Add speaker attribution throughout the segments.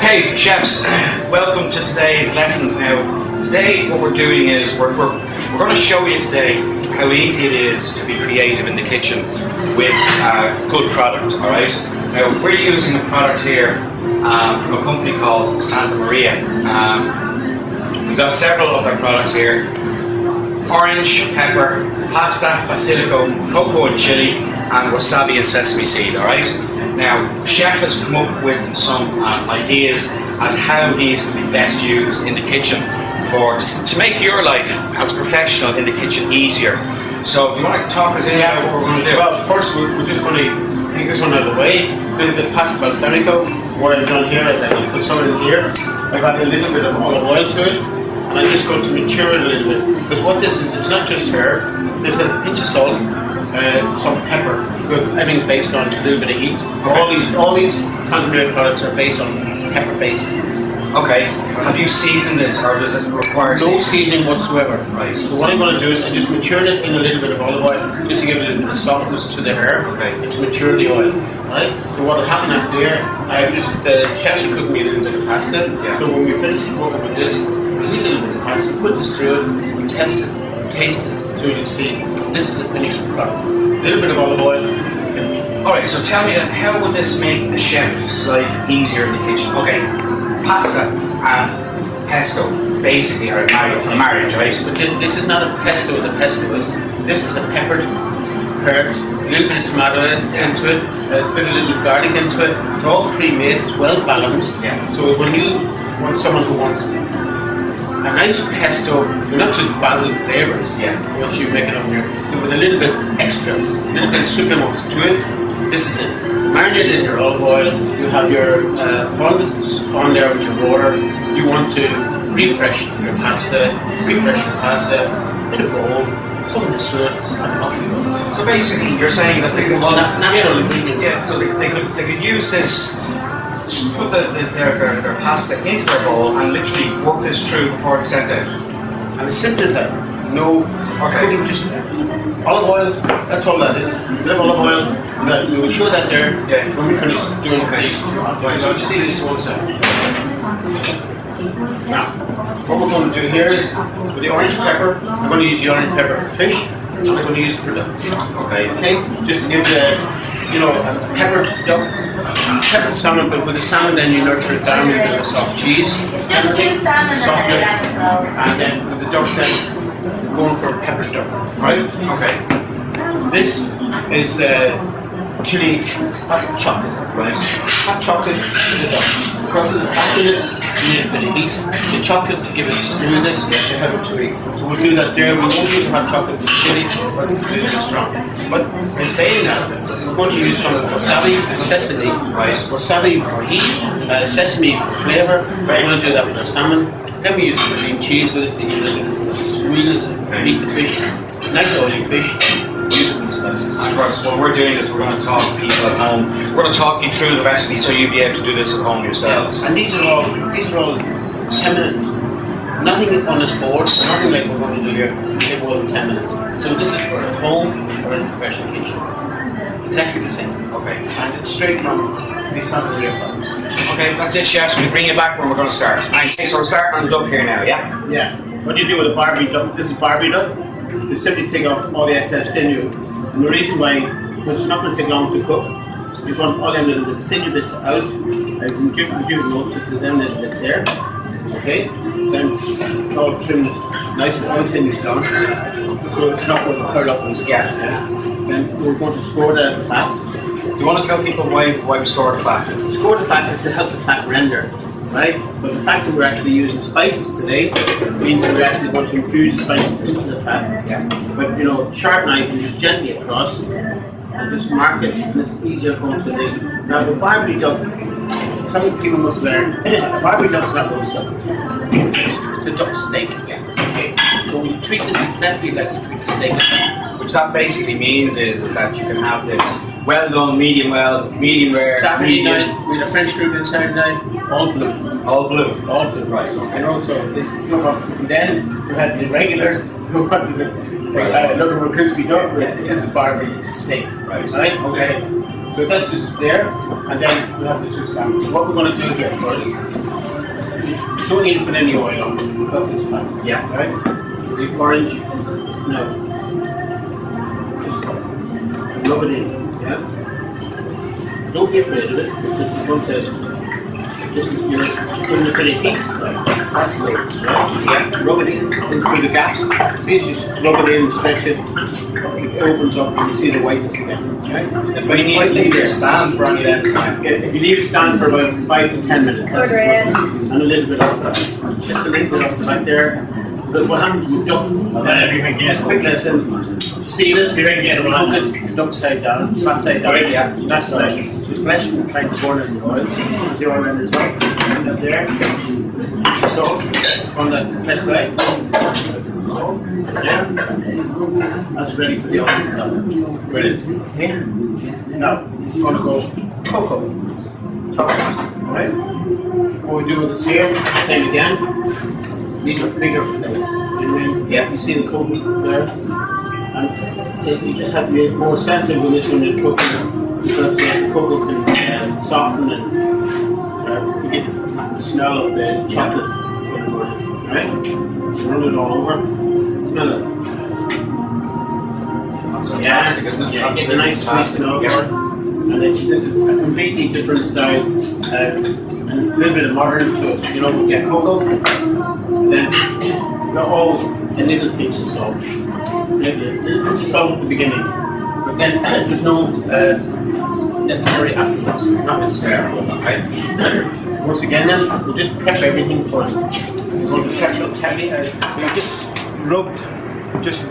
Speaker 1: Okay, chefs, welcome to today's lessons. Now, today what we're doing is we're going to show you today how easy it is to be creative in the kitchen with good product, alright? Now, we're using a product here from a company called Santa Maria. We've got several of their products here. Orange, pepper, pasta, basilico, cocoa and chili, and wasabi and sesame seed, alright? Now, Chef has come up with some ideas as how these can be best used in the kitchen to make your life as a professional in the kitchen easier. So, do you want to talk us in about what we're going to do?
Speaker 2: Well, first we're just going to take this one out of the way. This is the pasta balsamico. What I've done here is I'm going to put some in here. I've added a little bit of olive oil to it, and I'm just going to mature it a little bit. Because what this is, it's not just herb. This has a pinch of salt, some pepper, because everything's based on a little bit of heat. All these Santa Maria products are based on pepper base.
Speaker 1: Okay. Have you seasoned this, or does it require
Speaker 2: no seasoning whatsoever?
Speaker 1: Right.
Speaker 2: So what I'm going to do is I just mature it in a little bit of olive oil, just to give it a little bit of softness to the herb, and to mature the oil. Right. So what will happen after here? The chefs are cooking me a little bit of pasta. Yeah. So when we finish working with this, we'll heat a little bit of pasta, put this through it, we test it, taste it, so you can see this is the finished product. A little bit of olive oil, finished.
Speaker 1: Alright, so tell me then, how would this make the chef's life easier in the kitchen? Okay, pasta and pesto basically are a marriage, right?
Speaker 2: But this is not a pesto with a pesto. This is a peppered herbs, a little bit of tomato into it, put a little garlic into it. It's all pre-made, it's well balanced. Yeah. So when you want someone who wants a nice pesto, you're not too basil flavors. Yeah. Once you make it on your, with a little bit extra, a little bit of sucrose to it. This is it. Marinate in your olive oil. You have your fondants on there with your water. You want to refresh your pasta, in a bowl, some of the syrup, and off you go.
Speaker 1: So basically, you're saying that they could
Speaker 2: natural ingredient.
Speaker 1: Yeah. So they could use this. Put their pasta into their bowl and literally work this through before it's sent out.
Speaker 2: And as simple as that. No, cooking, just olive oil, that's all that is. A bit of olive oil, and we will show that there when we finish doing these. Right, I'll just see this one second. Now, what we're going to do here is, with the orange pepper, I'm going to use the orange pepper for fish, and I'm going to use it for duck. Okay, just to give a peppered duck. Peppered salmon, but with the salmon then you nurture it down with a bit of soft cheese.
Speaker 3: It's just 2 salmon
Speaker 2: and then with the duck then going for a peppered duck, right?
Speaker 1: Okay.
Speaker 2: This is chili hot chocolate, right? Hot chocolate to the duck. Because of the fat in it, you need a bit of heat. The chocolate to give it a smoothness, you have to have it to eat. So we'll do that there. We won't use hot chocolate with chili, because it's a little bit strong. But in saying that, we're going to use some wasabi and sesame, right? Wasabi for heat, sesame for flavour. We're going to do that with our salmon. Then we use the green cheese with it to give it a little sweetness, meat the fish, nice oily fish. Use it with spices.
Speaker 1: And Crust, what we're doing is we're going to talk to people at home. We're going to talk you through the recipe so you'll be able to do this at home yourselves.
Speaker 2: And these are all 10 minutes. Nothing on this board, nothing like we're going to do here, take more than 10 minutes. So this is for at home or in a professional kitchen. Exactly the same. Okay. And it's straight from the Santa Maria products.
Speaker 1: Okay, that's it, chefs. We'll bring you back when we're going to start. Thanks. So we're starting on the duck here now, yeah?
Speaker 2: Yeah. What do you do with a Barbie duck? This is Barbie duck. You simply take off all the excess sinew. And the reason why, because it's not going to take long to cook, you just want all them little sinew bits out. I can do most just to them little bits there. Okay? Then all trimmed nice and all the sinew's done. So it's not going to curl up and scat. Then we're going to score the fat.
Speaker 1: Do you want to tell people why we score the fat?
Speaker 2: Score the fat is to help the fat render. Right? But the fact that we're actually using spices today means that we're actually going to infuse the spices into the fat. Yeah. But sharp knife, you just gently across and just mark it, and it's easier going to the. Now, the Barbie duck, some people must learn. A Barbie duck's not roast duck. It's a duck steak. Yeah. Okay. So we treat this exactly like you treat a steak.
Speaker 1: Which that basically means is that you can have this well done, medium well, medium rare.
Speaker 2: Saturday night, we had a French group on Saturday night, all blue.
Speaker 1: All blue?
Speaker 2: All blue, right. Okay. And also, then we had the regulars who wanted looking for crispy duck. This is Barbie, it's a steak. Right. Okay. So that's just there, and then we have the two salmon. So what we're going to do here first, you don't need to put any oil on it, because it's fine.
Speaker 1: Yeah.
Speaker 2: Right? The orange, no. Just rub it in, yeah? Don't be afraid of it, because you're going to, this is, you're giving a bit of heat, right? That's low, right? Yeah. Rub it in through the gaps. See, you just rub it in, stretch it, it opens up, and you see the whiteness again, right?
Speaker 1: But you need to leave it stand for any length of time.
Speaker 2: If you leave it stand for about 5 to 10 minutes, that's good. And a little bit off that. Just a little bit off the back there. But what happens with duck? Quick lesson. Seal it, cook it upside down, flat side down.
Speaker 1: Yeah.
Speaker 2: That's flesh. Just flesh and try to burn it in the oils. The oil renders up. And that there. So, on the left side. So, yeah. That's ready for the oven. Brilliant. Okay. Now, we're going to go cocoa. Chocolate. Alright? What we do with this here, same again. These are bigger flakes. Yeah. You see the cocoa there? And you just have to be more sensitive with this when you're cooking, because the cocoa can soften and you get the smell of the chocolate. Right? Run it all over. Smell it.
Speaker 1: That's fantastic, isn't it?
Speaker 2: Yeah, get a nice sweet smell for it. And this is a completely different style. And it's a little bit of modern to it. You know, we get cocoa, then all a little pinch of salt. Maybe a little pinch of salt at the beginning. But then there's no necessary afterwards. Not necessary. Right? Once again then, we'll just prep everything first. We're going to prep it tightly. We just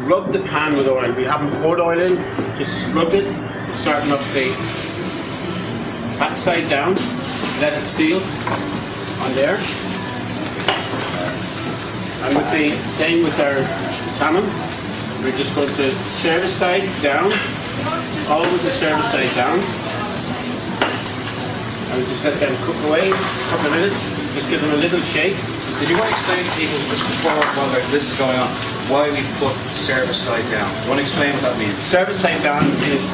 Speaker 2: rubbed the pan with oil. We haven't poured oil in, just rubbed it, starting up the fat side down, let it seal on there. And with the same with our salmon, we're just going to service side down, always the service side down. And we just let them cook away a couple of minutes, just give them a little shake.
Speaker 1: Did you want to explain to people just before while this is going on, why we put service side down? You want to explain what that means?
Speaker 2: Service side down is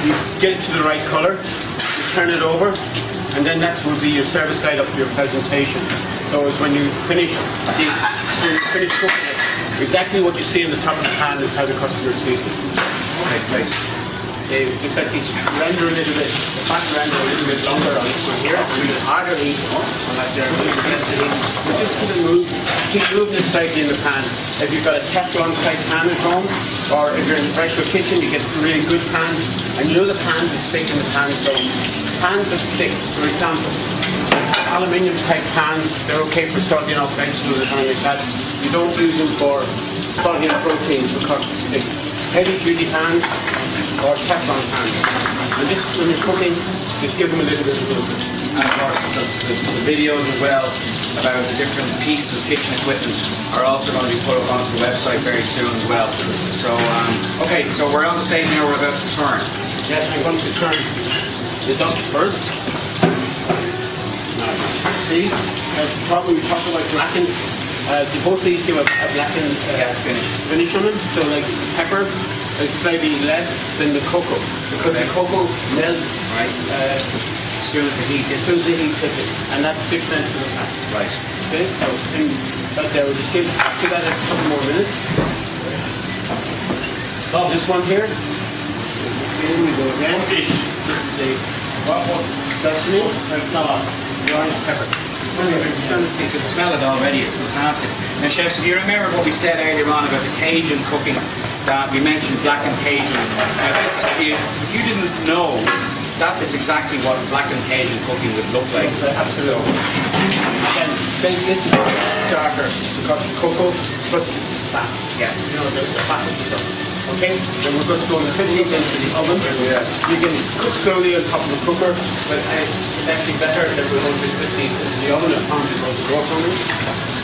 Speaker 2: you get it to the right colour, you turn it over, and then that will be your service side up to your presentation. So it's when you finish cooking it, exactly what you see in the top of the pan is how the customer sees it.
Speaker 1: Okay, great.
Speaker 2: Just let these render a little bit, the fat render a little bit longer on this one here, a little harder heat on that there, a little less heat. But just keep moving it slightly in the pan. If you've got a Teflon type pan at home, or if you're in a restaurant kitchen, you get a really good pan, and you know the pans that stick in the pan, so pans that stick, for example, aluminium type pans, they're okay for salting off vegetables or something like that. You don't use them for salting proteins because they stick. Heavy duty pans or Teflon pans. And this, when you're cooking, just give them a little bit of movement.
Speaker 1: And of course, the videos as well about the different pieces of kitchen equipment are also going to be put up onto the website very soon as well. So, okay, so we're on the stage now, we're about to turn.
Speaker 2: Yes, I'm going to turn the duck first. Now, see, probably we talked about blackened. Both these give a blackened finish on them. So like pepper is slightly less than the cocoa, because the cocoa melts
Speaker 1: right as soon as the heat hits
Speaker 2: it, and that sticks into the pan.
Speaker 1: Right.
Speaker 2: Okay, so that there, we'll just give that a couple more minutes. Oh, this one here. Here we go again. This is the sesame and orange pepper.
Speaker 1: You can smell it already, it's fantastic. Now chefs, if you remember what we said earlier on about the Cajun cooking, that we mentioned blackened Cajun. Now this, if you didn't know, that is exactly what blackened Cajun cooking would look like.
Speaker 2: Absolutely. Again, this is darker because of cocoa, but fat.
Speaker 1: Yeah.
Speaker 2: You know, the fat is the stuff. Okay, then we're going to go 15 minutes into the oven. You can cook slowly on top of the cooker, but it's actually better that we're going to 15 into the oven. It's going to go on it.